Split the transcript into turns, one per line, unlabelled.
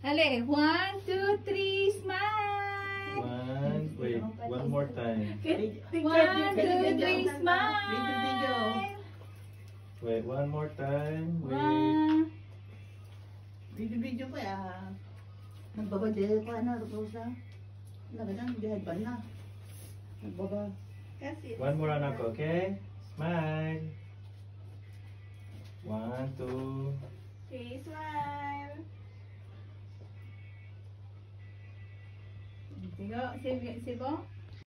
Ale, 1, 2, 3, smile!
Wait, one more time.
1, 2, 3, smile!
Wait, one more time. Wait.
1.
Video ko ya. Nagbabadya ko ano, Rosa. Nagandang biyahe ba na? Nagbaba.
One more anak, okay? Smile. 1, 2.
3, smile! Sigo, sigo.